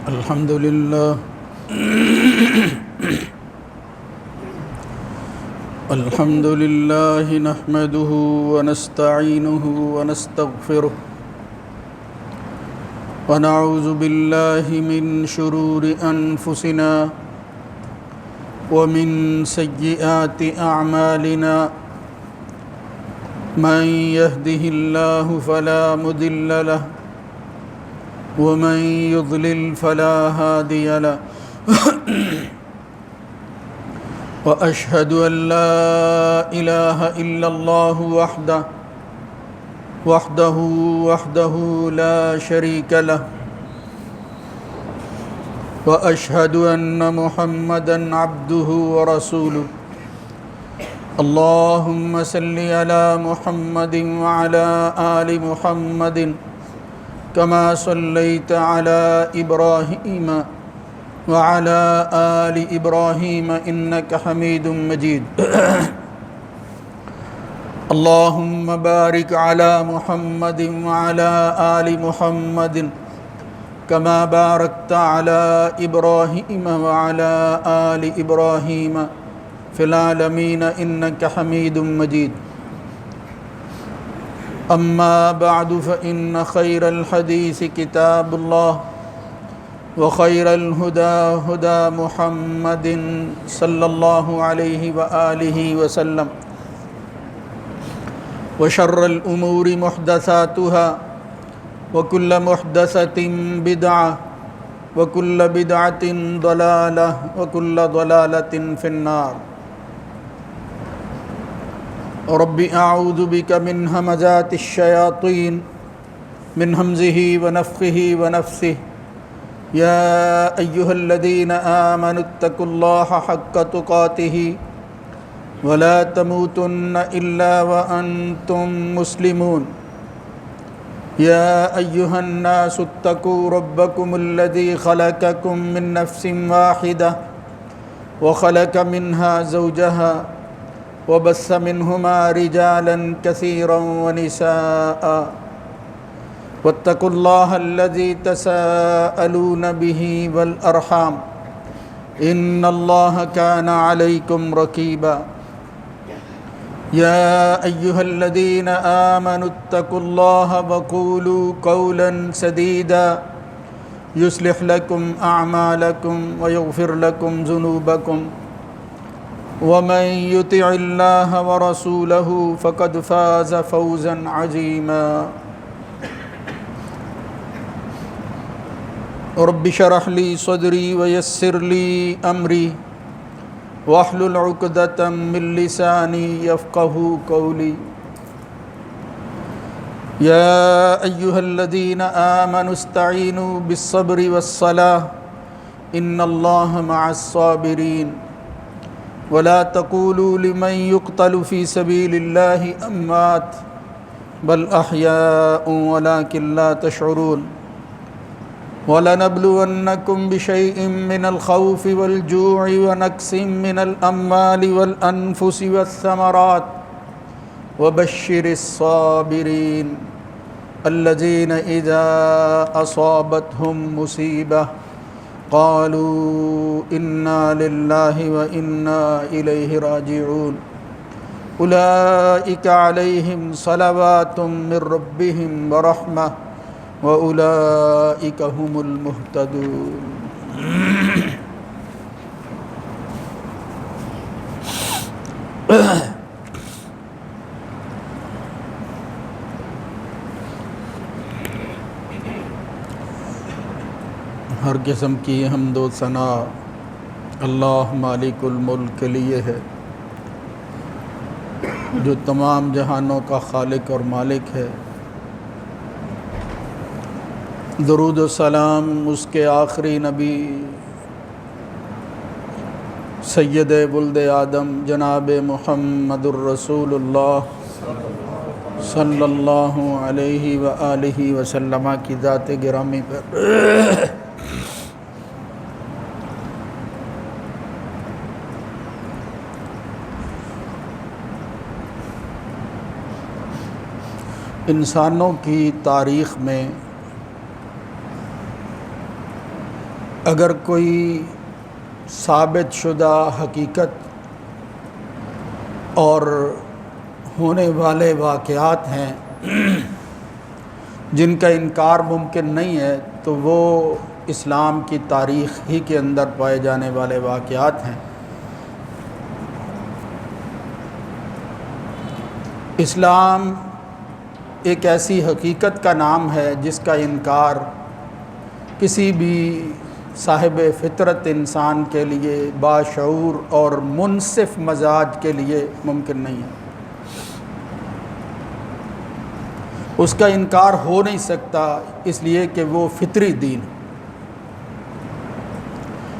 الحمد لله الحمد لله نحمده ونستعينه ونستغفره ونعوذ بالله من شرور أنفسنا ومن سيئات أعمالنا من يهده الله فلا مضل له ومن يضلل فلا هادي له وأشهد أن لا إله إلا الله وحده لا شريك له وأشهد أن محمدًا عبده ورسوله اللهم صل على محمد وعلى آل محمد كما صليت على إبراهيم وعلى آل إبراهيم إنك حميد مجيد اللهم بارك على محمد وعلى آل محمد كما باركت على إبراهيم وعلى آل إبراهيم في العالمين إنك حميد مجيد أما بعد فإن خير الحديث كتاب الله وخير الهدى هدى محمد صلى الله عليه وآله وسلم وشر الأمور محدثاتها وكل محدثة بدعة وكل بدعة ضلالة وكل ضلالة في النار رب أعوذ بك من همزات الشياطين من همزه ونفخه ونفثه يا أيها الذين آمنوا اتقوا الله حق تقاته ولا تموتن إلا وأنتم مسلمون يا أيها الناس اتقوا ربكم الذي خلقكم من نفس واحدة وخلق منها زوجها وبث منهما رجالا كثيرا ونساء واتقوا الله الذي تساءلون به والأرحام إن الله كان عليكم رقيبا يا أيها الذين آمنوا اتقوا الله وقولوا قولا سديدا يصلح لكم أعمالكم ويغفر لكم ذنوبكم ومن يطع الله ورسوله فقد فاز فوزا عظيما رب اشرح لي صدري ويسر لي أمري واحلل عقدة من لساني يفقهوا قولي يا أيها الذين آمنوا استعينوا بالصبر والصلاة إن الله مع الصابرين ولا تقولوا لمن يقتل في سبيل الله أموات بل أحياء ولكن لا تشعرون وَلَنَبْلُوَنَّكُمْ بِشَيْءٍ مِّنَ الْخَوْفِ وَالْجُوعِ وَنَقْصٍ مِّنَ الْأَمْوَالِ وَالْأَنفُسِ وَالثَّمَرَاتِ وَبَشِّرِ الصَّابِرِينَ الَّذِينَ إِذَا أَصَابَتْهُم مُّصِيبَةٌ قَالُوا إِنَّا لِلَّهِ وَإِنَّا إِلَيْهِ راجعون أُولَئِكَ عَلَيْهِمْ صَلَوَاتٌ مِّن رَّبِّهِمْ وَرَحْمَةٌ وَأُولَئِكَ هُمُ الْمُهْتَدُونَ ہر قسم کی حمد و ثنا اللہ مالک الملک کے لیے ہے جو تمام جہانوں کا خالق اور مالک ہے۔ درود و سلام اس کے آخری نبی سید ولد آدم جناب محمد الرسول اللہ صلی اللہ علیہ وآلہ وسلم کی ذات گرامی پر انسانوں کی تاریخ میں اگر کوئی ثابت شدہ حقیقت اور ہونے والے واقعات ہیں جن کا انکار ممکن نہیں ہے تو وہ اسلام کی تاریخ ہی کے اندر پائے جانے والے واقعات ہیں۔ اسلام ایک ایسی حقیقت کا نام ہے جس کا انکار کسی بھی صاحب فطرت انسان کے لیے، باشعور اور منصف مزاج کے لیے ممکن نہیں ہے۔ اس کا انکار ہو نہیں سکتا، اس لیے کہ وہ فطری دین ہے،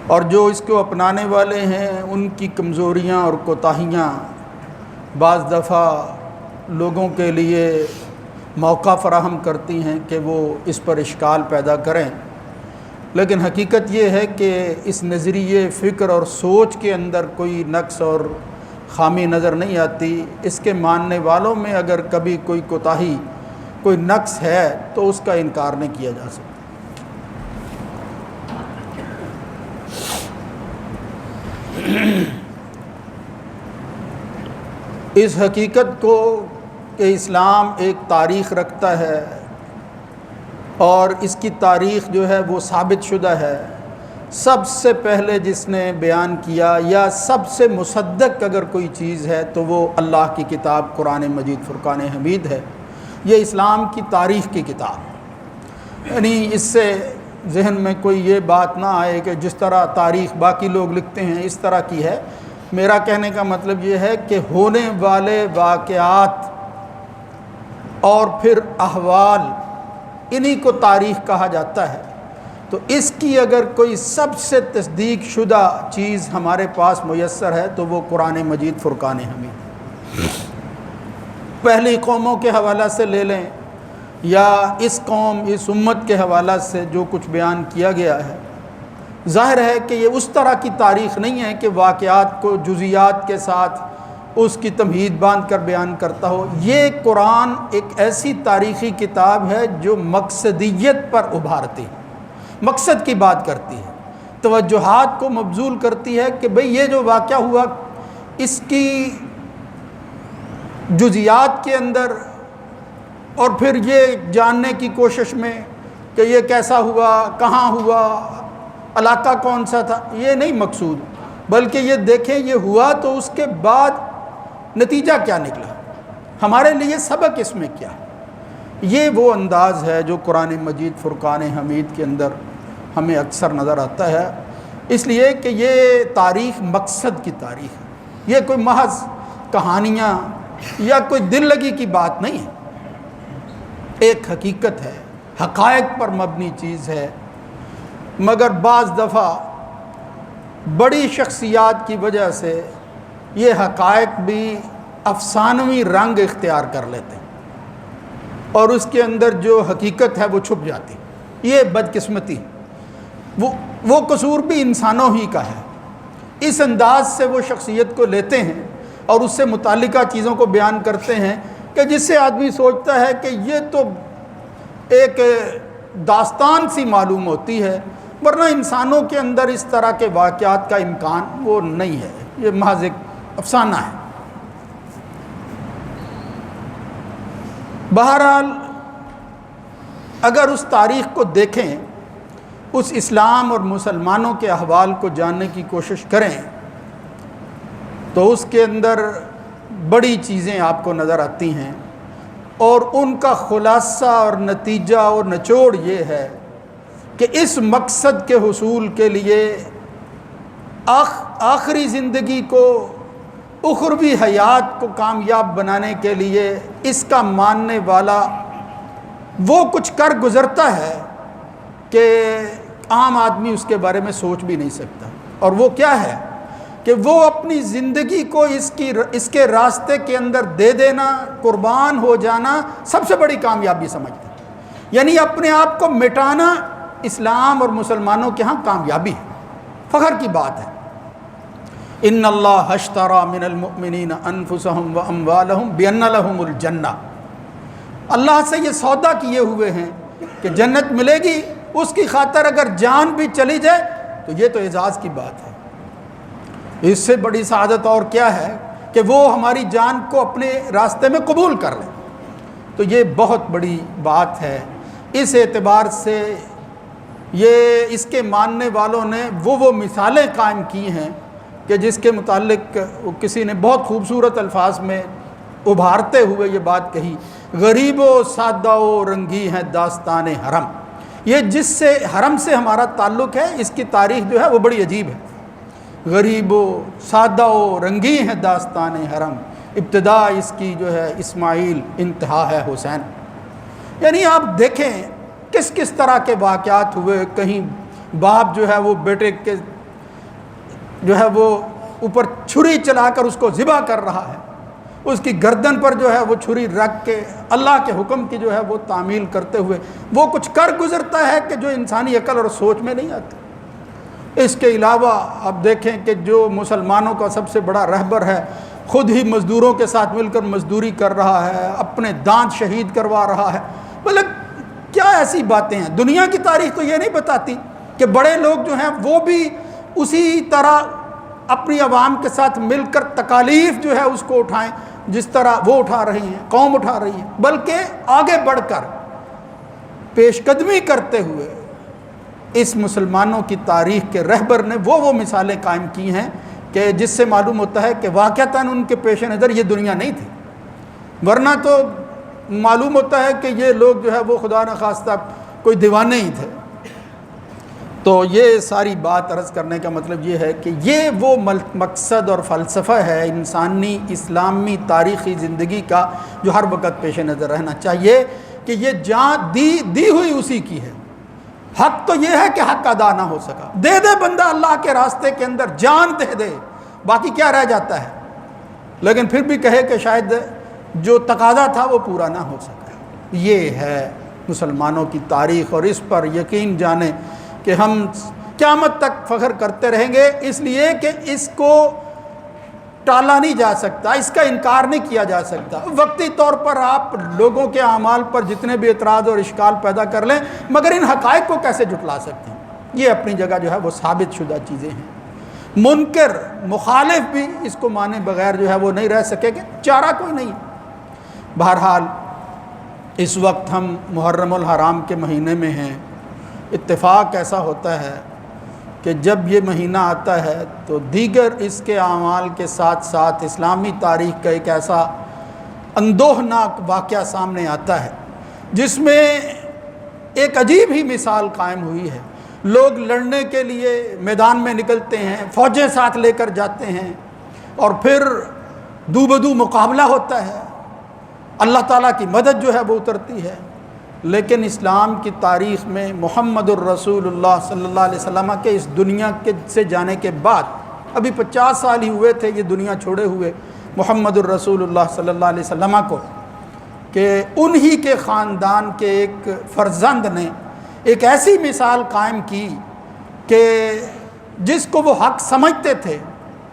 اور جو اس کو اپنانے والے ہیں ان کی کمزوریاں اور کوتاہیاں بعض دفعہ لوگوں کے لیے موقع فراہم کرتی ہیں کہ وہ اس پر اشکال پیدا کریں، لیکن حقیقت یہ ہے کہ اس نظریے فکر اور سوچ کے اندر کوئی نقص اور خامی نظر نہیں آتی۔ اس کے ماننے والوں میں اگر کبھی کوئی کوتاہی، کوئی نقص ہے تو اس کا انکار نہیں کیا جا سکتا۔ اس حقیقت کو کہ اسلام ایک تاریخ رکھتا ہے اور اس کی تاریخ جو ہے وہ ثابت شدہ ہے، سب سے پہلے جس نے بیان کیا یا سب سے مصدق اگر کوئی چیز ہے تو وہ اللہ کی کتاب قرآن مجید فرقان حمید ہے۔ یہ اسلام کی تاریخ کی کتاب، یعنی اس سے ذہن میں کوئی یہ بات نہ آئے کہ جس طرح تاریخ باقی لوگ لکھتے ہیں اس طرح کی ہے۔ میرا کہنے کا مطلب یہ ہے کہ ہونے والے واقعات اور پھر احوال، انہی کو تاریخ کہا جاتا ہے۔ تو اس کی اگر کوئی سب سے تصدیق شدہ چیز ہمارے پاس میسر ہے تو وہ قرآن مجید فرقان حمید۔ پہلی قوموں کے حوالہ سے لے لیں یا اس قوم، اس امت کے حوالہ سے جو کچھ بیان کیا گیا ہے، ظاہر ہے کہ یہ اس طرح کی تاریخ نہیں ہے کہ واقعات کو جزیات کے ساتھ اس کی تمہید باندھ کر بیان کرتا ہو۔ یہ قرآن ایک ایسی تاریخی کتاب ہے جو مقصدیت پر ابھارتی ہے، مقصد کی بات کرتی ہے، توجہات کو مبذول کرتی ہے کہ بھئی یہ جو واقعہ ہوا اس کی جزیات کے اندر، اور پھر یہ جاننے کی کوشش میں کہ یہ کیسا ہوا، کہاں ہوا، علاقہ کون سا تھا، یہ نہیں مقصود، بلکہ یہ دیکھیں یہ ہوا تو اس کے بعد نتیجہ کیا نکلا، ہمارے لیے سبق اس میں کیا ہے۔ یہ وہ انداز ہے جو قرآن مجید فرقان حمید کے اندر ہمیں اکثر نظر آتا ہے، اس لیے کہ یہ تاریخ مقصد کی تاریخ ہے، یہ کوئی محض کہانیاں یا کوئی دل لگی کی بات نہیں ہے، ایک حقیقت ہے، حقائق پر مبنی چیز ہے۔ مگر بعض دفعہ بڑی شخصیات کی وجہ سے یہ حقائق بھی افسانوی رنگ اختیار کر لیتے ہیں اور اس کے اندر جو حقیقت ہے وہ چھپ جاتی، یہ بدقسمتی، وہ قصور بھی انسانوں ہی کا ہے۔ اس انداز سے وہ شخصیت کو لیتے ہیں اور اس سے متعلقہ چیزوں کو بیان کرتے ہیں کہ جس سے آدمی سوچتا ہے کہ یہ تو ایک داستان سی معلوم ہوتی ہے، ورنہ انسانوں کے اندر اس طرح کے واقعات کا امکان وہ نہیں ہے، یہ محض ایک افسانہ ہے۔ بہرحال اگر اس تاریخ کو دیکھیں، اس اسلام اور مسلمانوں کے احوال کو جاننے کی کوشش کریں تو اس کے اندر بڑی چیزیں آپ کو نظر آتی ہیں، اور ان کا خلاصہ اور نتیجہ اور نچوڑ یہ ہے کہ اس مقصد کے حصول کے لیے آخری زندگی کو، اخروی حیات کو کامیاب بنانے کے لیے اس کا ماننے والا وہ کچھ کر گزرتا ہے کہ عام آدمی اس کے بارے میں سوچ بھی نہیں سکتا، اور وہ کیا ہے کہ وہ اپنی زندگی کو اس کے راستے کے اندر دے دینا، قربان ہو جانا سب سے بڑی کامیابی سمجھتا ہے، یعنی اپنے آپ کو مٹانا اسلام اور مسلمانوں کے ہاں کامیابی ہے، فخر کی بات ہے۔ ان اللہ اشتری من المؤمنین انفسهم واموالهم بان لهم الجنہ، اللہ سے یہ سودا کیے ہوئے ہیں کہ جنت ملے گی، اس کی خاطر اگر جان بھی چلی جائے تو یہ تو اعزاز کی بات ہے۔ اس سے بڑی سعادت اور کیا ہے کہ وہ ہماری جان کو اپنے راستے میں قبول کر لیں، تو یہ بہت بڑی بات ہے۔ اس اعتبار سے یہ اس کے ماننے والوں نے وہ مثالیں قائم کی ہیں کہ جس کے متعلق کسی نے بہت خوبصورت الفاظ میں ابھارتے ہوئے یہ بات کہی، غریب و سادہ و رنگی ہے داستان حرم۔ یہ جس سے حرم سے ہمارا تعلق ہے، اس کی تاریخ جو ہے وہ بڑی عجیب ہے۔ غریب و سادہ و رنگی ہے داستان حرم، ابتدا اس کی جو ہے اسماعیل، انتہا ہے حسین۔ یعنی آپ دیکھیں کس کس طرح کے واقعات ہوئے۔ کہیں باپ جو ہے وہ بیٹے کے جو ہے وہ اوپر چھری چلا کر اس کو ذبح کر رہا ہے، اس کی گردن پر جو ہے وہ چھری رکھ کے اللہ کے حکم کی جو ہے وہ تعمیل کرتے ہوئے وہ کچھ کر گزرتا ہے کہ جو انسانی عقل اور سوچ میں نہیں آتا۔ اس کے علاوہ آپ دیکھیں کہ جو مسلمانوں کا سب سے بڑا رہبر ہے، خود ہی مزدوروں کے ساتھ مل کر مزدوری کر رہا ہے، اپنے دانت شہید کروا رہا ہے۔ مطلب کیا ایسی باتیں ہیں؟ دنیا کی تاریخ تو یہ نہیں بتاتی کہ بڑے لوگ جو ہیں وہ بھی اسی طرح اپنی عوام کے ساتھ مل کر تکالیف جو ہے اس کو اٹھائیں جس طرح وہ اٹھا رہی ہیں، قوم اٹھا رہی ہے، بلکہ آگے بڑھ کر پیش قدمی کرتے ہوئے اس مسلمانوں کی تاریخ کے رہبر نے وہ مثالیں قائم کی ہیں کہ جس سے معلوم ہوتا ہے کہ واقعتاً ان کے پیش نظر یہ دنیا نہیں تھی، ورنہ تو معلوم ہوتا ہے کہ یہ لوگ جو ہے وہ خدا نخواستہ کوئی دیوانے ہی تھے۔ تو یہ ساری بات عرض کرنے کا مطلب یہ ہے کہ یہ وہ مقصد اور فلسفہ ہے انسانی اسلامی تاریخی زندگی کا جو ہر وقت پیش نظر رہنا چاہیے کہ یہ جان دی ہوئی اسی کی ہے۔ حق تو یہ ہے کہ حق ادا نہ ہو سکا، دے دے بندہ اللہ کے راستے کے اندر جان دے دے، باقی کیا رہ جاتا ہے، لیکن پھر بھی کہے کہ شاید جو تقاضا تھا وہ پورا نہ ہو سکا۔ یہ ہے مسلمانوں کی تاریخ، اور اس پر یقین جانیں کہ ہم قیامت تک فخر کرتے رہیں گے، اس لیے کہ اس کو ٹالا نہیں جا سکتا، اس کا انکار نہیں کیا جا سکتا۔ وقتی طور پر آپ لوگوں کے اعمال پر جتنے بھی اعتراض اور اشکال پیدا کر لیں، مگر ان حقائق کو کیسے جھٹلا سکتے ہیں؟ یہ اپنی جگہ جو ہے وہ ثابت شدہ چیزیں ہیں۔ منکر مخالف بھی اس کو مانے بغیر جو ہے وہ نہیں رہ سکے گے، چارہ کوئی نہیں۔ بہرحال اس وقت ہم محرم الحرام کے مہینے میں ہیں۔ اتفاق ایسا ہوتا ہے کہ جب یہ مہینہ آتا ہے تو دیگر اس کے اعمال کے ساتھ ساتھ اسلامی تاریخ کا ایک ایسا اندوہناک واقعہ سامنے آتا ہے جس میں ایک عجیب ہی مثال قائم ہوئی ہے۔ لوگ لڑنے کے لیے میدان میں نکلتے ہیں، فوجیں ساتھ لے کر جاتے ہیں، اور پھر دو بدو مقابلہ ہوتا ہے، اللہ تعالیٰ کی مدد جو ہے وہ اترتی ہے۔ لیکن اسلام کی تاریخ میں محمد الرسول اللہ صلی اللہ علیہ وسلم کے اس دنیا سے جانے کے بعد، ابھی 50 سال ہی ہوئے تھے یہ دنیا چھوڑے ہوئے محمد الرسول اللہ صلی اللہ علیہ وسلم کو، کہ انہی کے خاندان کے ایک فرزند نے ایک ایسی مثال قائم کی کہ جس کو وہ حق سمجھتے تھے،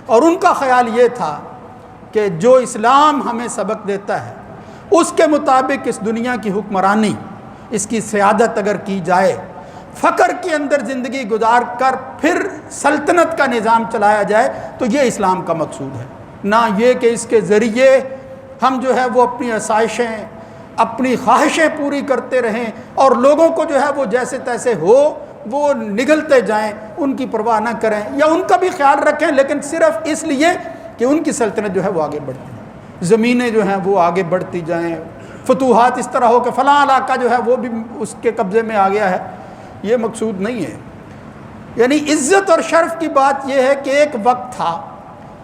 اور ان کا خیال یہ تھا کہ جو اسلام ہمیں سبق دیتا ہے اس کے مطابق اس دنیا کی حکمرانی، اس کی سیادت اگر کی جائے، فقر کے اندر زندگی گزار کر پھر سلطنت کا نظام چلایا جائے، تو یہ اسلام کا مقصود ہے، نہ یہ کہ اس کے ذریعے ہم جو ہے وہ اپنی آسائشیں، اپنی خواہشیں پوری کرتے رہیں اور لوگوں کو جو ہے وہ جیسے تیسے ہو وہ نگلتے جائیں، ان کی پرواہ نہ کریں یا ان کا بھی خیال رکھیں، لیکن صرف اس لیے کہ ان کی سلطنت جو ہے وہ آگے بڑھتی ہے، زمینیں جو ہیں وہ آگے بڑھتی جائیں، فتوحات اس طرح ہو کہ فلاں علاقہ جو ہے وہ بھی اس کے قبضے میں آ گیا ہے۔ یہ مقصود نہیں ہے۔ یعنی عزت اور شرف کی بات یہ ہے کہ ایک وقت تھا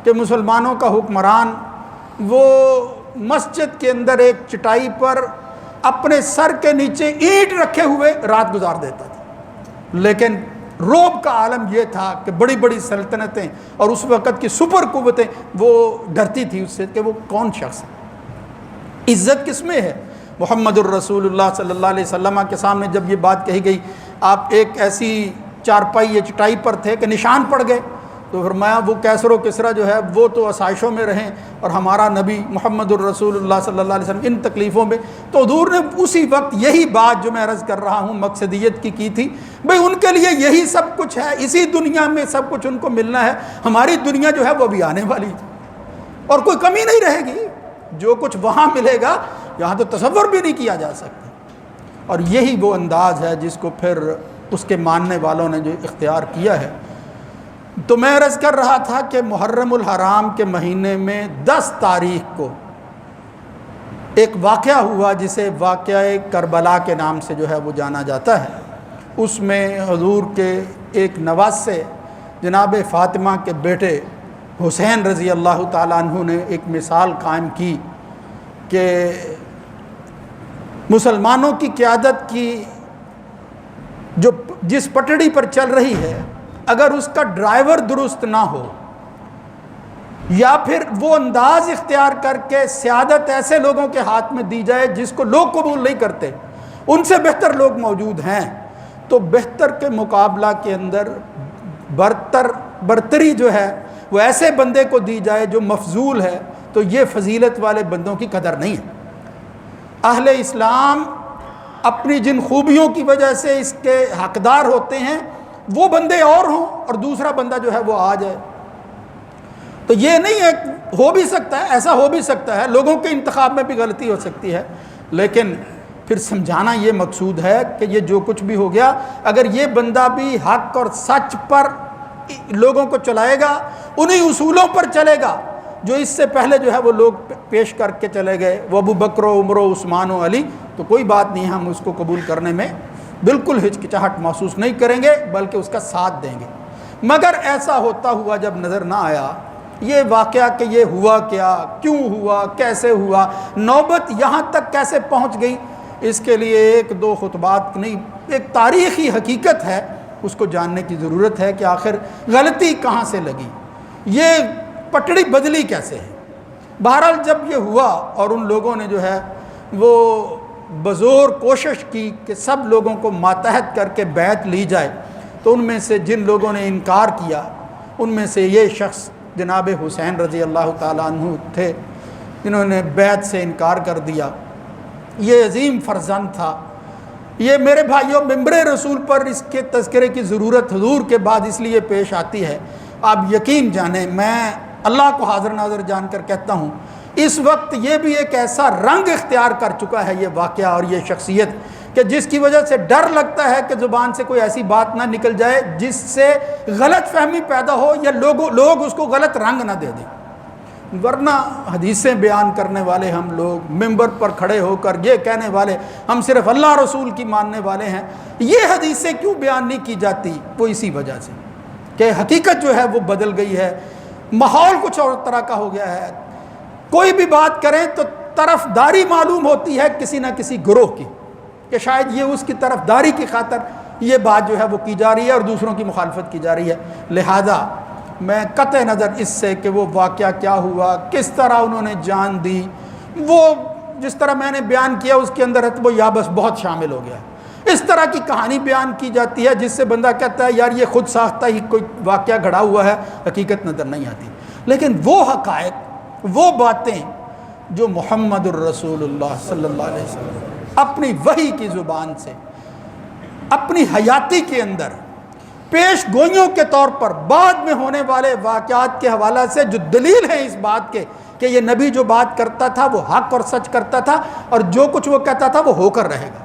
کہ مسلمانوں کا حکمران وہ مسجد کے اندر ایک چٹائی پر اپنے سر کے نیچے اینٹ رکھے ہوئے رات گزار دیتا تھا، لیکن رعب کا عالم یہ تھا کہ بڑی بڑی سلطنتیں اور اس وقت کی سپر قوتیں وہ ڈرتی تھی اس سے کہ وہ کون شخص ہے۔ عزت کس میں ہے؟ محمد الرسول اللہ صلی اللہ علیہ وسلم کے سامنے جب یہ بات کہی گئی، آپ ایک ایسی چارپائی یا چٹائی پر تھے کہ نشان پڑ گئے تو فرمایا وہ کیسر و کسرا جو ہے وہ تو آسائشوں میں رہیں اور ہمارا نبی محمد الرسول اللہ صلی اللہ علیہ وسلم ان تکلیفوں میں. تو حضور نے اسی وقت یہی بات جو میں عرض کر رہا ہوں مقصدیت کی تھی. بھئی ان کے لیے یہی سب کچھ ہے، اسی دنیا میں سب کچھ ان کو ملنا ہے. ہماری دنیا جو ہے وہ بھی آنے والی اور کوئی کمی نہیں رہے گی. جو کچھ وہاں ملے گا یہاں تو تصور بھی نہیں کیا جا سکتا. اور یہی وہ انداز ہے جس کو پھر اس کے ماننے والوں نے جو اختیار کیا ہے. تو میں عرض کر رہا تھا کہ محرم الحرام کے مہینے میں 10 تاریخ کو ایک واقعہ ہوا جسے واقعہ کربلا کے نام سے جو ہے وہ جانا جاتا ہے. اس میں حضور کے ایک نواسے جناب فاطمہ کے بیٹے حسین رضی اللہ تعالیٰ عنہ نے ایک مثال قائم کی کہ مسلمانوں کی قیادت کی جس پٹڑی پر چل رہی ہے اگر اس کا ڈرائیور درست نہ ہو یا پھر وہ انداز اختیار کر کے سیادت ایسے لوگوں کے ہاتھ میں دی جائے جس کو لوگ قبول نہیں کرتے، ان سے بہتر لوگ موجود ہیں، تو بہتر کے مقابلہ کے اندر برتری جو ہے وہ ایسے بندے کو دی جائے جو مفضول ہے، تو یہ فضیلت والے بندوں کی قدر نہیں ہے. اہل اسلام اپنی جن خوبیوں کی وجہ سے اس کے حقدار ہوتے ہیں وہ بندے اور ہوں اور دوسرا بندہ جو ہے وہ آ جائے. تو یہ نہیں ہے، ہو بھی سکتا ہے، ایسا ہو بھی سکتا ہے، لوگوں کے انتخاب میں بھی غلطی ہو سکتی ہے، لیکن پھر سمجھانا یہ مقصود ہے کہ یہ جو کچھ بھی ہو گیا اگر یہ بندہ بھی حق اور سچ پر لوگوں کو چلائے گا، انہی اصولوں پر چلے گا جو اس سے پہلے جو ہے وہ لوگ پیش کر کے چلے گئے، وہ ابو بکر و عمر و عثمان و علی، تو کوئی بات نہیں، ہم اس کو قبول کرنے میں بالکل ہچکچاہٹ محسوس نہیں کریں گے بلکہ اس کا ساتھ دیں گے. مگر ایسا ہوتا ہوا جب نظر نہ آیا یہ واقعہ کہ یہ ہوا کیا، کیوں ہوا، کیسے ہوا، نوبت یہاں تک کیسے پہنچ گئی، اس کے لیے 1-2 خطبات نہیں، ایک تاریخی حقیقت ہے، اس کو جاننے کی ضرورت ہے کہ آخر غلطی کہاں سے لگی، یہ پٹڑی بدلی کیسے ہے. بہرحال جب یہ ہوا اور ان لوگوں نے جو ہے وہ بزور کوشش کی کہ سب لوگوں کو ماتحت کر کے بیعت لی جائے، تو ان میں سے جن لوگوں نے انکار کیا ان میں سے یہ شخص جناب حسین رضی اللہ تعالیٰ عنہ تھے جنہوں نے بیعت سے انکار کر دیا. یہ عظیم فرزند تھا. یہ میرے بھائیوں ممبر رسول پر اس کے تذکرے کی ضرورت حضور کے بعد اس لیے پیش آتی ہے. آپ یقین جانیں، میں اللہ کو حاضر ناظر جان کر کہتا ہوں اس وقت یہ بھی ایک ایسا رنگ اختیار کر چکا ہے یہ واقعہ اور یہ شخصیت کہ جس کی وجہ سے ڈر لگتا ہے کہ زبان سے کوئی ایسی بات نہ نکل جائے جس سے غلط فہمی پیدا ہو یا لوگ اس کو غلط رنگ نہ دے دیں. ورنہ حدیثیں بیان کرنے والے ہم لوگ، ممبر پر کھڑے ہو کر یہ کہنے والے ہم صرف اللہ رسول کی ماننے والے ہیں، یہ حدیثیں کیوں بیان نہیں کی جاتی؟ وہ اسی وجہ سے کہ حقیقت جو ہے وہ بدل گئی ہے، ماحول کچھ اور طرح کا ہو گیا ہے. کوئی بھی بات کریں تو طرف داری معلوم ہوتی ہے کسی نہ کسی گروہ کی کہ شاید یہ اس کی طرف داری کی خاطر یہ بات جو ہے وہ کی جا رہی ہے اور دوسروں کی مخالفت کی جا رہی ہے. لہذا میں قطع نظر اس سے کہ وہ واقعہ کیا ہوا، کس طرح انہوں نے جان دی، وہ جس طرح میں نے بیان کیا اس کے اندر رتب و یابس بہت شامل ہو گیا. اس طرح کی کہانی بیان کی جاتی ہے جس سے بندہ کہتا ہے یار یہ خود ساختہ ہی کوئی واقعہ گھڑا ہوا ہے، حقیقت نظر نہیں آتی. لیکن وہ حقائق، وہ باتیں جو محمد الرسول اللہ صلی اللہ علیہ وسلم اپنی وحی کی زبان سے اپنی حیاتی کے اندر پیش گوئیوں کے طور پر بعد میں ہونے والے واقعات کے حوالہ سے جو دلیل ہے اس بات کے کہ یہ نبی جو بات کرتا تھا وہ حق اور سچ کرتا تھا اور جو کچھ وہ کہتا تھا وہ ہو کر رہے گا.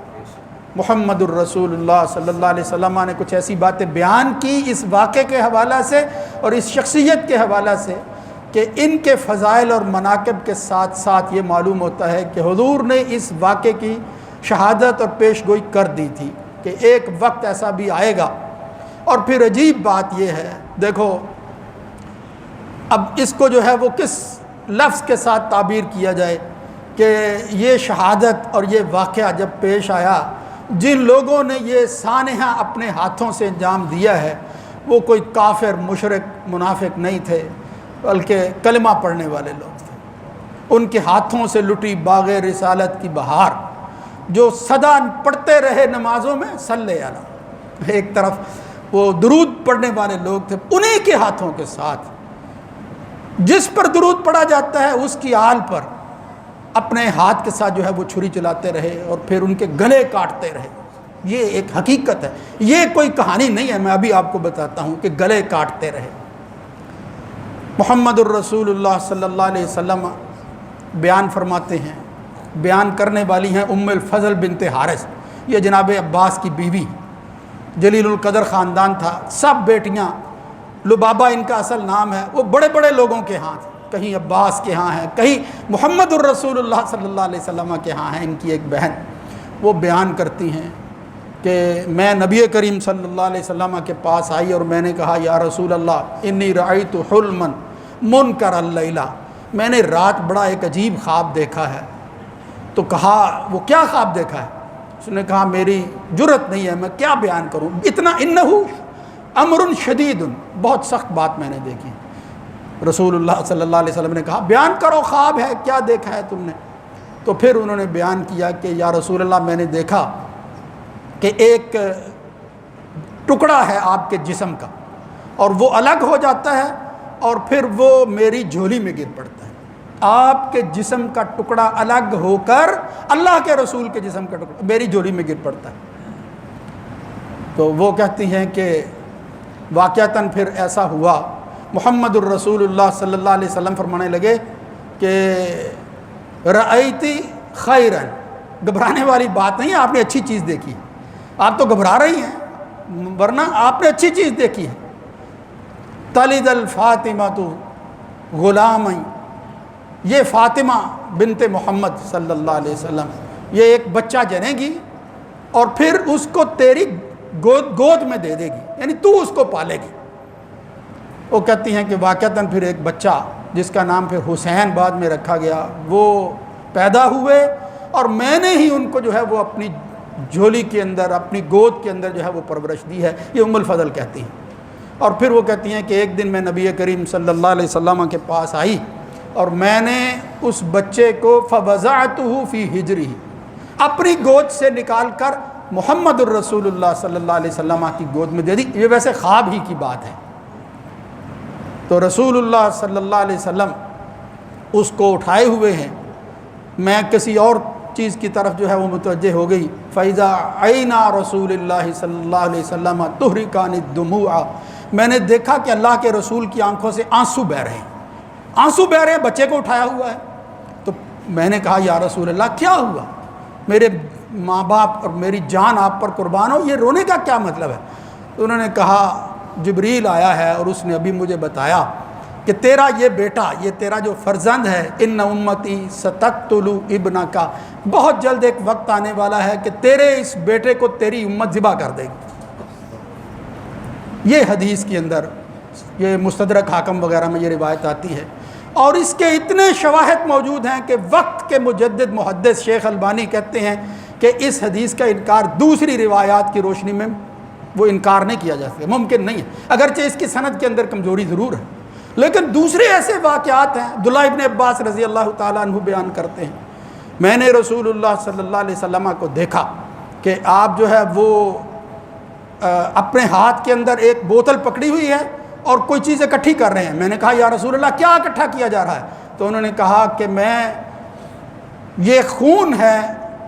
محمد الرسول اللہ صلی اللہ علیہ وسلم نے کچھ ایسی باتیں بیان کی اس واقعے کے حوالہ سے اور اس شخصیت کے حوالہ سے کہ ان کے فضائل اور مناقب کے ساتھ ساتھ یہ معلوم ہوتا ہے کہ حضور نے اس واقعے کی شہادت اور پیش گوئی کر دی تھی کہ ایک وقت ایسا بھی آئے گا. اور پھر عجیب بات یہ ہے، دیکھو اب اس کو جو ہے وہ کس لفظ کے ساتھ تعبیر کیا جائے کہ یہ شہادت اور یہ واقعہ جب پیش آیا، جن لوگوں نے یہ سانحہ اپنے ہاتھوں سے انجام دیا ہے وہ کوئی کافر، مشرک، منافق نہیں تھے بلکہ کلمہ پڑھنے والے لوگ تھے. ان کے ہاتھوں سے لٹی باغ رسالت کی بہار جو صدا پڑھتے رہے نمازوں میں صلی علیہ. ایک طرف وہ درود پڑھنے والے لوگ تھے، انہیں کے ہاتھوں کے ساتھ جس پر درود پڑھا جاتا ہے اس کی آل پر اپنے ہاتھ کے ساتھ جو ہے وہ چھری چلاتے رہے اور پھر ان کے گلے کاٹتے رہے۔ یہ ایک حقیقت ہے، یہ کوئی کہانی نہیں ہے، میں ابھی آپ کو بتاتا ہوں کہ گلے کاٹتے رہے۔ محمد الرسول اللہ صلی اللہ علیہ وسلم بیان فرماتے ہیں، بیان کرنے والی ہیں ام الفضل بنت حارث، یہ جناب عباس کی بیوی، جلیل القدر خاندان تھا، سب بیٹیاں، لبابہ ان کا اصل نام ہے، وہ بڑے بڑے لوگوں کے ہاں تھے، کہیں عباس کے ہاں ہیں، کہیں محمد الرسول اللہ صلی اللہ علیہ وسلم کے ہاں ہیں۔ ان کی ایک بہن وہ بیان کرتی ہیں کہ میں نبی کریم صلی اللہ علیہ وسلم کے پاس آئی اور میں نے کہا یا رسول اللہ انی رأیت حلما منکر اللیلہ، میں نے رات بڑا ایک عجیب خواب دیکھا ہے۔ تو کہا وہ کیا خواب دیکھا ہے؟ اس نے کہا میری جرت نہیں ہے، میں کیا بیان کروں، اتنا انہو امر شدید، بہت سخت بات میں نے دیکھی۔ رسول اللہ صلی اللہ علیہ وسلم نے کہا بیان کرو، خواب ہے، کیا دیکھا ہے تم نے؟ تو پھر انہوں نے بیان کیا کہ یا رسول اللہ میں نے دیکھا کہ ایک ٹکڑا ہے آپ کے جسم کا اور وہ الگ ہو جاتا ہے اور پھر وہ میری جھولی میں گر پڑتا ہے۔ آپ کے جسم کا ٹکڑا الگ ہو کر اللہ کے رسول کے جسم کا ٹکڑا میری جھولی میں گر پڑتا ہے۔ تو وہ کہتی ہیں کہ واقعتاً پھر ایسا ہوا، محمد الرسول اللہ صلی اللہ علیہ وسلم فرمانے لگے کہ رأیتی خیرن، گھبرانے والی بات نہیں ہے، آپ نے اچھی چیز دیکھی، آپ تو گھبرا رہی ہیں ورنہ آپ نے اچھی چیز دیکھی ہے۔ تلد الفاطمۃ غلام، یہ فاطمہ بنت محمد صلی اللہ علیہ وسلم یہ ایک بچہ جنے گی اور پھر اس کو تیری گود میں دے دے گی، یعنی تو اس کو پالے گی۔ وہ کہتی ہیں کہ واقعتاً پھر ایک بچہ جس کا نام پھر حسین بعد میں رکھا گیا وہ پیدا ہوئے اور میں نے ہی ان کو جو ہے وہ اپنی جھولی کے اندر، اپنی گود کے اندر جو ہے وہ پرورش دی ہے، یہ ام الفضل کہتی ہیں۔ اور پھر وہ کہتی ہیں کہ ایک دن میں نبی کریم صلی اللہ علیہ وسلم کے پاس آئی اور میں نے اس بچے کو فوضعتہ فی حجرہ، اپنی گود سے نکال کر محمد الرسول اللہ صلی اللہ علیہ وسلم کی گود میں دے دی۔ یہ ویسے خواب ہی کی بات ہے۔ تو رسول اللہ صلی اللہ علیہ وسلم اس کو اٹھائے ہوئے ہیں، میں کسی اور چیز کی طرف جو ہے وہ متوجہ ہو گئی۔ فَإِذَا عَيْنَا رسول اللہ صلی اللہ علیہ وسلم تُحْرِقَانِ الدُّمُوعَ، میں نے دیکھا کہ اللہ کے رسول کی آنکھوں سے آنسو بہہ رہے ہیں، آنسو بہہ رہے ہیں، بچے کو اٹھایا ہوا ہے۔ تو میں نے کہا یا رسول اللہ کیا ہوا؟ میرے ماں باپ اور میری جان آپ پر قربان ہو، یہ رونے کا کیا مطلب ہے؟ تو انہوں نے کہا جبریل آیا ہے اور اس نے ابھی مجھے بتایا کہ تیرا یہ بیٹا، یہ تیرا جو فرزند ہے، ان امتی ستقتل ابنک، بہت جلد ایک وقت آنے والا ہے کہ تیرے اس بیٹے کو تیری امت ذبح کر دے گی۔ یہ حدیث کے اندر، یہ مستدرک حاکم وغیرہ میں یہ روایت آتی ہے اور اس کے اتنے شواہد موجود ہیں کہ وقت کے مجدد محدث شیخ البانی کہتے ہیں کہ اس حدیث کا انکار دوسری روایات کی روشنی میں وہ انکار نہیں کیا جا سکتا، ممکن نہیں ہے، اگرچہ اس کی سند کے اندر کمزوری ضرور ہے، لیکن دوسرے ایسے واقعات ہیں۔ عبداللہ ابن عباس رضی اللہ تعالیٰ عنہ بیان کرتے ہیں میں نے رسول اللہ صلی اللہ علیہ وسلم کو دیکھا کہ آپ جو ہے وہ اپنے ہاتھ کے اندر ایک بوتل پکڑی ہوئی ہے اور کوئی چیز اکٹھی کر رہے ہیں۔ میں نے کہا یا رسول اللہ کیا اکٹھا کیا جا رہا ہے؟ تو انہوں نے کہا کہ یہ خون ہے،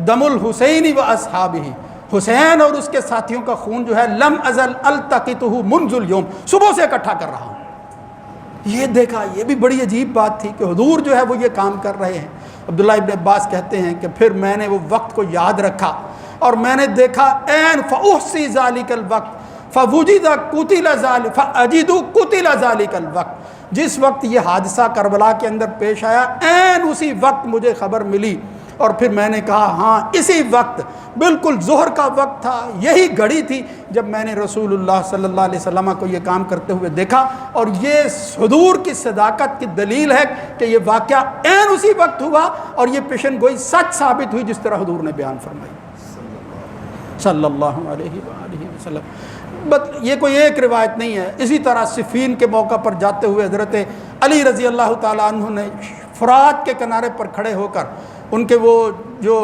دم الحسین و اصحابہ، حسین اور اس کے ساتھیوں کا خون جو ہے لم ازل التقطہ منذ اليوم، صبح سے اکٹھا کر رہا ہوں۔ یہ دیکھا، یہ بھی بڑی عجیب بات تھی کہ حضور جو ہے وہ یہ کام کر رہے ہیں۔ عبداللہ ابن عباس کہتے ہیں کہ پھر میں نے وہ وقت کو یاد رکھا اور میں نے دیکھا این فاحصی ذالک الوقت فوجد قتل ذالک فاجد قتل ذالک الوقت، جس وقت یہ حادثہ کربلا کے اندر پیش آیا این اسی وقت مجھے خبر ملی اور پھر میں نے کہا ہاں اسی وقت، بالکل ظہر کا وقت تھا، یہی گھڑی تھی جب میں نے رسول اللہ صلی اللہ علیہ وسلم کو یہ کام کرتے ہوئے دیکھا، اور یہ حضور کی صداقت کی دلیل ہے کہ یہ واقعہ عین اسی وقت ہوا اور یہ پیشن گوئی سچ ثابت ہوئی جس طرح حضور نے بیان فرمائی صلی اللہ علیہ وآلہ وسلم۔ یہ کوئی ایک روایت نہیں ہے۔ اسی طرح صفین کے موقع پر جاتے ہوئے حضرت علی رضی اللہ تعالیٰ عنہ نے فرات کے کنارے پر کھڑے ہو کر ان کے وہ جو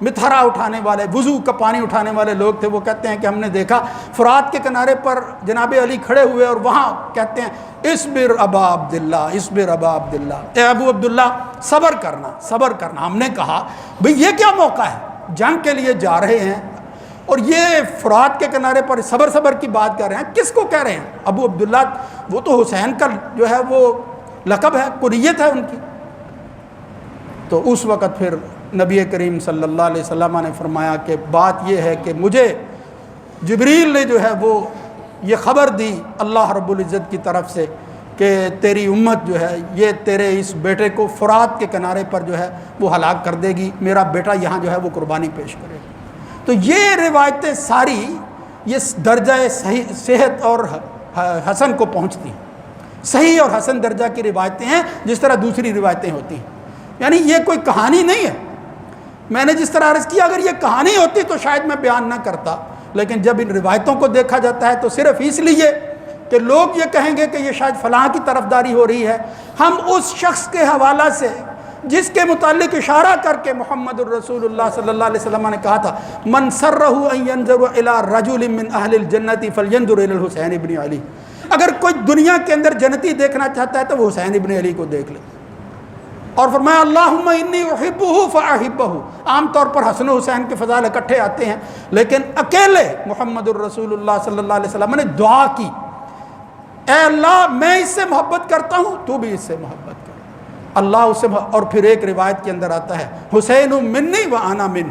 متھرا اٹھانے والے، وضو کا پانی اٹھانے والے لوگ تھے، وہ کہتے ہیں کہ ہم نے دیکھا فرات کے کنارے پر جناب علی کھڑے ہوئے اور وہاں کہتے ہیں اصبر ابا عبداللہ، اصبر ابا عبداللہ، اے ابو عبداللہ صبر کرنا، صبر کرنا۔ ہم نے کہا بھئی یہ کیا موقع ہے، جنگ کے لیے جا رہے ہیں اور یہ فرات کے کنارے پر صبر کی بات کر رہے ہیں، کس کو کہہ رہے ہیں؟ ابو عبداللہ وہ تو حسین کا جو ہے وہ لقب ہے، کنیت ہے ان کی۔ تو اس وقت پھر نبی کریم صلی اللہ علیہ وسلم نے فرمایا کہ بات یہ ہے کہ مجھے جبریل نے جو ہے وہ یہ خبر دی اللہ رب العزت کی طرف سے کہ تیری امت جو ہے یہ تیرے اس بیٹے کو فرات کے کنارے پر جو ہے وہ ہلاک کر دے گی، میرا بیٹا یہاں جو ہے وہ قربانی پیش کرے گا۔ تو یہ روایتیں ساری یہ درجہ صحت اور حسن کو پہنچتی ہیں، صحیح اور حسن درجہ کی روایتیں ہیں، جس طرح دوسری روایتیں ہوتی ہیں۔ یعنی یہ کوئی کہانی نہیں ہے، میں نے جس طرح عرض کیا اگر یہ کہانی ہوتی تو شاید میں بیان نہ کرتا، لیکن جب ان روایتوں کو دیکھا جاتا ہے تو صرف اس لیے کہ لوگ یہ کہیں گے کہ یہ شاید فلاں کی طرفداری ہو رہی ہے، ہم اس شخص کے حوالہ سے جس کے متعلق اشارہ کر کے محمد الرسول اللہ صلی اللہ علیہ وسلم نے کہا تھا من سرہ ان ينظر الى رجل من اہل الجنت فلینظر الى الحسین ابن علی، اگر کوئی دنیا کے اندر جنتی دیکھنا چاہتا ہے تو وہ حسین ابن علی کو دیکھ لے۔ اور فرمایا اللہم انی احبہ فاحبہ، عام طور پر حسن و حسین کے فضائل اکٹھے آتے ہیں، لیکن اکیلے محمد الرسول اللہ صلی اللہ علیہ وسلم نے دعا کی اے اللہ میں اس سے محبت کرتا ہوں، تو بھی اس سے محبت کر، اللہ اس سے اور پھر ایک روایت کے اندر آتا ہے حسین منی و انا من،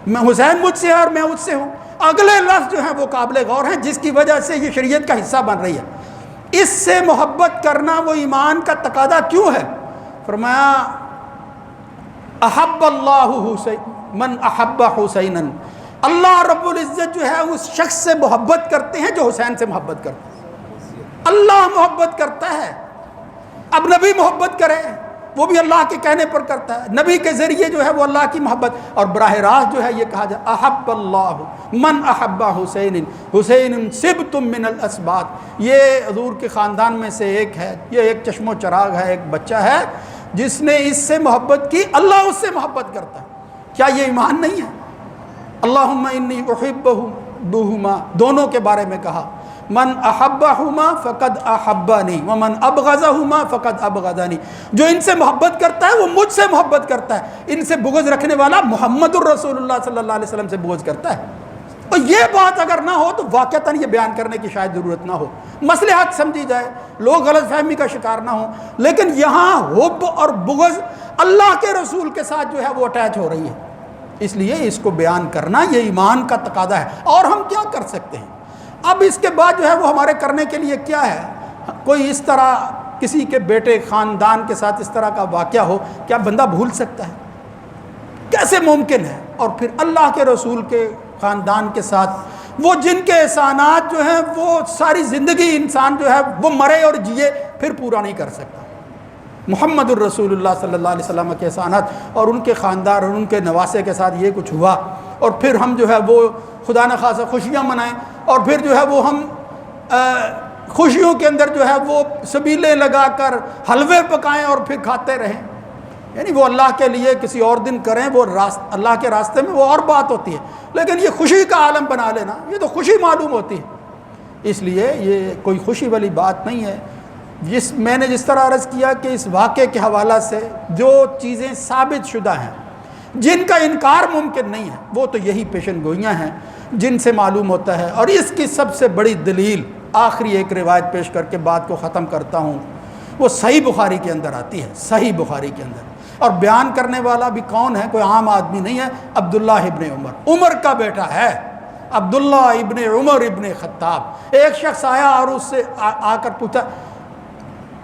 میں حسین مجھ سے ہے اور میں اس سے ہوں۔ اگلے لفظ جو ہیں وہ قابل غور ہیں، جس کی وجہ سے یہ شریعت کا حصہ بن رہی ہے۔ اس سے محبت کرنا وہ ایمان کا تقاضا کیوں ہے؟ فرمایا احب اللہ حسین من احب حسینا، اللہ رب العزت جو ہے اس شخص سے محبت کرتے ہیں جو حسین سے محبت کرتے ہیں۔ اللہ محبت کرتا ہے، اب نبی محبت کرے وہ بھی اللہ کے کہنے پر کرتا ہے، نبی کے ذریعے جو ہے وہ اللہ کی محبت، اور براہ راست جو ہے یہ کہا جائے احب اللہ من احب حسین، حسین سبت من الاسباط، یہ حضور کے خاندان میں سے ایک ہے، یہ ایک چشم و چراغ ہے، ایک بچہ ہے جس نے اس سے محبت کی، اللہ اس سے محبت کرتا ہے۔ کیا یہ ایمان نہیں ہے؟ اللہم انی احبہما، دونوں کے بارے میں کہا من احبہما فقد احبانی ومن ابغضہما فقد ابغضانی، جو ان سے محبت کرتا ہے وہ مجھ سے محبت کرتا ہے، ان سے بغض رکھنے والا محمد الرسول اللہ صلی اللہ علیہ وسلم سے بغض کرتا ہے۔ اور یہ بات اگر نہ ہو تو واقعتاً یہ بیان کرنے کی شاید ضرورت نہ ہو، مصلحت سمجھی جائے، لوگ غلط فہمی کا شکار نہ ہوں، لیکن یہاں حب اور بغض اللہ کے رسول کے ساتھ جو ہے وہ اٹیچ ہو رہی ہے، اس لیے اس کو بیان کرنا یہ ایمان کا تقاضا ہے۔ اور ہم کیا کر سکتے ہیں؟ اب اس کے بعد جو ہے وہ ہمارے کرنے کے لیے کیا ہے؟ کوئی اس طرح کسی کے بیٹے خاندان کے ساتھ اس طرح کا واقعہ ہو، کیا بندہ بھول سکتا ہے؟ کیسے ممکن ہے؟ اور پھر اللہ کے رسول کے خاندان کے ساتھ وہ جن کے احسانات جو ہیں وہ ساری زندگی انسان جو ہے وہ مرے اور جیے پھر پورا نہیں کر سکتا، محمد الرسول اللہ صلی اللہ علیہ وسلم کے احسانات اور ان کے خاندان اور ان کے نواسے کے ساتھ یہ کچھ ہوا، اور پھر ہم جو ہے وہ خدا نخواستہ خوشیاں منائیں، اور پھر جو ہے وہ ہم خوشیوں کے اندر جو ہے وہ سبیلے لگا کر حلوے پکائیں اور پھر کھاتے رہیں، یعنی وہ اللہ کے لیے کسی اور دن کریں، وہ اللہ کے راستے میں وہ اور بات ہوتی ہے، لیکن یہ خوشی کا عالم بنا لینا یہ تو خوشی معلوم ہوتی ہے، اس لیے یہ کوئی خوشی والی بات نہیں ہے۔ میں نے جس طرح عرض کیا کہ اس واقعے کے حوالہ سے جو چیزیں ثابت شدہ ہیں جن کا انکار ممکن نہیں ہے وہ تو یہی پیشن گوئیاں ہیں جن سے معلوم ہوتا ہے، اور اس کی سب سے بڑی دلیل آخری ایک روایت پیش کر کے بات کو ختم کرتا ہوں، وہ صحیح بخاری کے اندر آتی ہے، صحیح بخاری کے اندر، اور بیان کرنے والا بھی کون ہے؟ کوئی عام آدمی نہیں ہے، عبداللہ ابن عمر، عمر کا بیٹا ہے عبداللہ ابن عمر ابن خطاب۔ ایک شخص آیا اور اس سے آ کر پوچھا،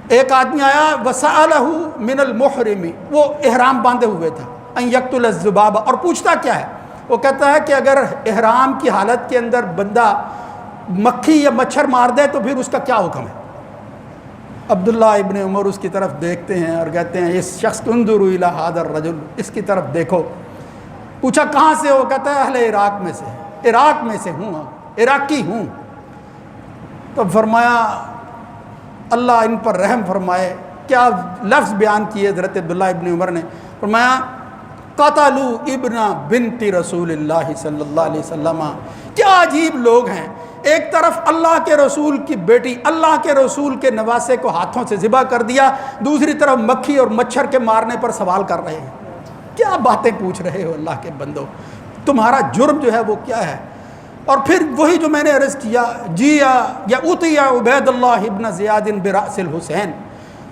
ایک آدمی آیا وسألہ من المحرم، وہ احرام باندھے ہوئے تھا، ان یقتل الذباب، اور پوچھتا کیا ہے؟ وہ کہتا ہے کہ اگر احرام کی حالت کے اندر بندہ مکھی یا مچھر مار دے تو پھر اس کا کیا حکم ہے؟ عبداللہ ابن عمر اس کی طرف دیکھتے ہیں اور کہتے ہیں اس شخص انظروا الی ھذا الرجل، اس کی طرف دیکھو۔ پوچھا کہاں سے؟ وہ کہتا ہے اہل عراق میں سے، عراق میں سے ہوں، عراقی ہوں۔ تو فرمایا اللہ ان پر رحم فرمائے، کیا لفظ بیان کیے حضرت عبداللہ ابن عمر نے؟ فرمایا قتلوا ابن بنت رسول اللہ صلی اللہ علیہ وسلم. کیا عجیب لوگ ہیں. ایک طرف اللہ کے رسول کی بیٹی, اللہ کے رسول کے نواسے کو ہاتھوں سے ذبح کر دیا, دوسری طرف مکھی اور مچھر کے مارنے پر سوال کر رہے ہیں. کیا باتیں پوچھ رہے ہو اللہ کے بندو, تمہارا جرم جو ہے وہ کیا ہے؟ اور پھر وہی جو میں نے عرض کیا, یا اُتِیَ عبید اللہ ابن زیاد برأس الحسین,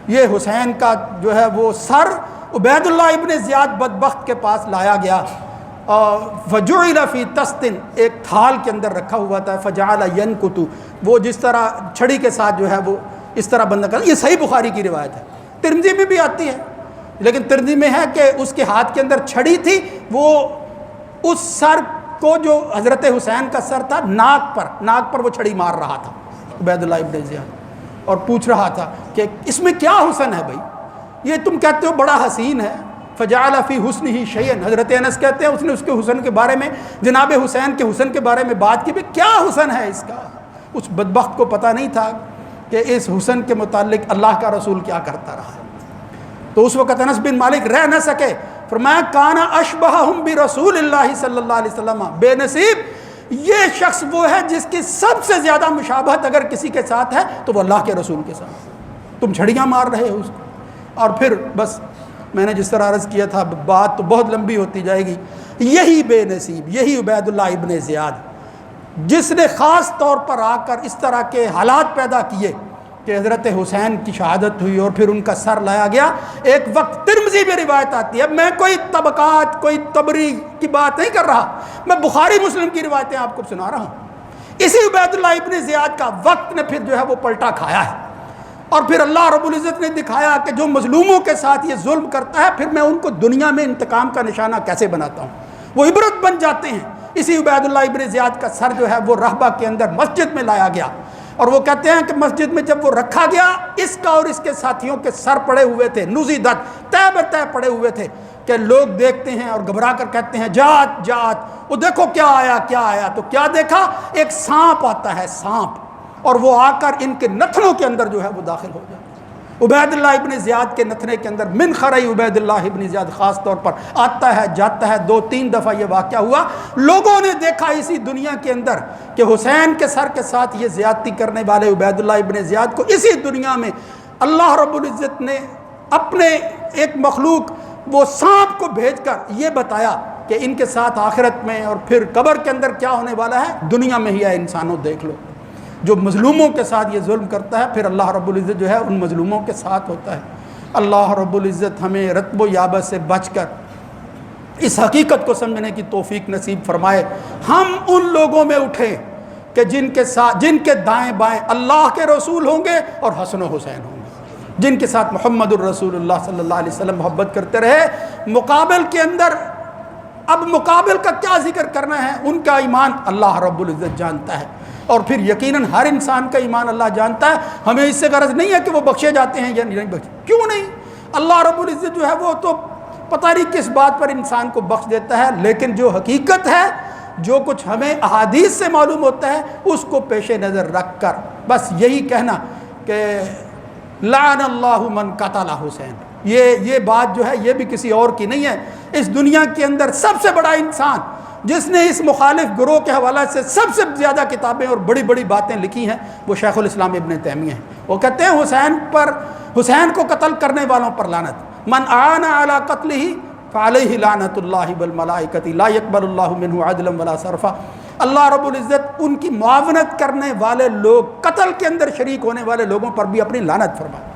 یہ حسین کا جو ہے وہ سر عبید اللہ ابن زیاد بدبخت کے پاس لایا گیا. فجعل فی طست, ایک تھال کے اندر رکھا ہوا تھا. فجعل ینکت, وہ جس طرح چھڑی کے ساتھ جو ہے وہ اس طرح بندہ کرتا. یہ صحیح بخاری کی روایت ہے, ترمذی میں بھی آتی ہے, لیکن ترمذی میں ہے کہ اس کے ہاتھ کے اندر چھڑی تھی, وہ اس سر کو جو حضرت حسین کا سر تھا ناک پر وہ چھڑی مار رہا تھا عبید اللہ ابن زیاد, اور پوچھ رہا تھا کہ اس میں کیا حسن ہے بھائی, یہ تم کہتے ہو بڑا حسین ہے. فجعل فی حسنہ شیئا, حضرت انس کہتے ہیں اس نے اس کے حسن کے بارے میں, جناب حسین کے حسن کے بارے میں بات کی, کیا حسن ہے اس کا. اس بدبخت کو پتہ نہیں تھا کہ اس حسن کے متعلق اللہ کا رسول کیا کرتا رہا. تو اس وقت انس بن مالک رہ نہ سکے, فرمایا کانا اشبہہم برسول اللہ صلی اللہ علیہ وسلم. بے نصیب یہ شخص وہ ہے جس کی سب سے زیادہ مشابہت اگر کسی کے ساتھ ہے تو وہ اللہ کے رسول کے ساتھ. تم چھڑیاں مار رہے ہو اس کو. اور پھر بس میں نے جس طرح عرض کیا تھا, بات تو بہت لمبی ہوتی جائے گی. یہی بے نصیب, یہی عبید اللہ ابن زیاد, جس نے خاص طور پر آ کر اس طرح کے حالات پیدا کیے کہ حضرت حسین کی شہادت ہوئی اور پھر ان کا سر لایا گیا. ایک وقت ترمذی میں روایت آتی ہے, میں کوئی طبقات, کوئی تبری کی بات نہیں کر رہا, میں بخاری مسلم کی روایتیں آپ کو سنا رہا ہوں. اسی عبید اللہ ابن زیاد کا وقت نے پھر جو ہے وہ پلٹا کھایا ہے, اور پھر اللہ رب العزت نے دکھایا کہ جو مظلوموں کے ساتھ یہ ظلم کرتا ہے, پھر میں ان کو دنیا میں انتقام کا نشانہ کیسے بناتا ہوں. وہ عبرت بن جاتے ہیں. اسی عبید اللہ ابن زیاد کا سر جو ہے وہ رہبہ کے اندر مسجد میں لایا گیا, اور وہ کہتے ہیں کہ مسجد میں جب وہ رکھا گیا, اس کا اور اس کے ساتھیوں کے سر پڑے ہوئے تھے, نزیدت, تہ بتہ پڑے ہوئے تھے, کہ لوگ دیکھتے ہیں اور گھبرا کر کہتے ہیں جات جات, وہ دیکھو کیا آیا. تو کیا دیکھا, ایک سانپ آتا ہے, سانپ, اور وہ آ کر ان کے نتنوں کے اندر جو ہے وہ داخل ہو جاتا. عبید اللہ ابن زیاد کے نتنے کے اندر من خرئی عبید اللہ ابن زیاد خاص طور پر آتا ہے, جاتا ہے. 2-3 دفعہ یہ واقعہ ہوا. لوگوں نے دیکھا اسی دنیا کے اندر کہ حسین کے سر کے ساتھ یہ زیادتی کرنے والے عبید اللہ ابن زیاد کو اسی دنیا میں اللہ رب العزت نے اپنے ایک مخلوق وہ سانپ کو بھیج کر یہ بتایا کہ ان کے ساتھ آخرت میں اور پھر قبر کے اندر کیا ہونے والا ہے, دنیا میں ہی ہے انسانوں دیکھ لو. جو مظلوموں کے ساتھ یہ ظلم کرتا ہے, پھر اللہ رب العزت جو ہے ان مظلوموں کے ساتھ ہوتا ہے. اللہ رب العزت ہمیں رتب و یابس سے بچ کر اس حقیقت کو سمجھنے کی توفیق نصیب فرمائے. ہم ان لوگوں میں اٹھیں کہ جن کے دائیں بائیں اللہ کے رسول ہوں گے اور حسن و حسین ہوں گے, جن کے ساتھ محمد الرسول اللہ صلی اللہ علیہ وسلم محبت کرتے رہے. مقابل کے اندر اب مقابل کا کیا ذکر کرنا ہے, ان کا ایمان اللہ رب العزت جانتا ہے, اور پھر یقیناً ہر انسان کا ایمان اللہ جانتا ہے. ہمیں اس سے غرض نہیں ہے کہ وہ بخشے جاتے ہیں یا نہیں بخشے, کیوں نہیں. اللہ رب العزت جو ہے وہ تو پتہ نہیں کس بات پر انسان کو بخش دیتا ہے, لیکن جو حقیقت ہے, جو کچھ ہمیں احادیث سے معلوم ہوتا ہے, اس کو پیش نظر رکھ کر بس یہی کہنا کہ لعن اللہ من قتل حسین. یہ بات جو ہے یہ بھی کسی اور کی نہیں ہے. اس دنیا کے اندر سب سے بڑا انسان جس نے اس مخالف گروہ کے حوالے سے سب سے زیادہ کتابیں اور بڑی بڑی باتیں لکھی ہیں, وہ شیخ الاسلام ابن تیمیہ ہیں. وہ کہتے ہیں حسین کو قتل کرنے والوں پر لعنت, من اعان علی قتلہ فعلیہ لعنت اللہ والملائکۃ لا یقبل اللہ منہ عدلا ولا صرفا. اللہ رب العزت ان کی معاونت کرنے والے لوگ, قتل کے اندر شریک ہونے والے لوگوں پر بھی اپنی لعنت فرمائے.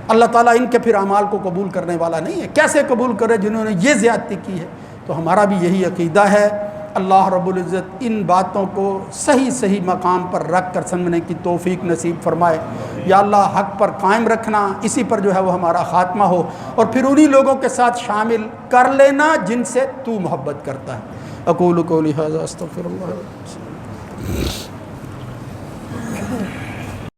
اللہ تعالیٰ ان کے پھر اعمال کو قبول کرنے والا نہیں ہے. کیسے قبول کرے جنہوں نے یہ زیادتی کی ہے. تو ہمارا بھی یہی عقیدہ ہے. اللہ رب العزت ان باتوں کو صحیح مقام پر رکھ کر سمجھنے کی توفیق نصیب فرمائے. یا اللہ حق پر قائم رکھنا, اسی پر جو ہے وہ ہمارا خاتمہ ہو, اور پھر انہی لوگوں کے ساتھ شامل کر لینا جن سے تو محبت کرتا ہے. اقول قولی ھذا استغفر اللہ.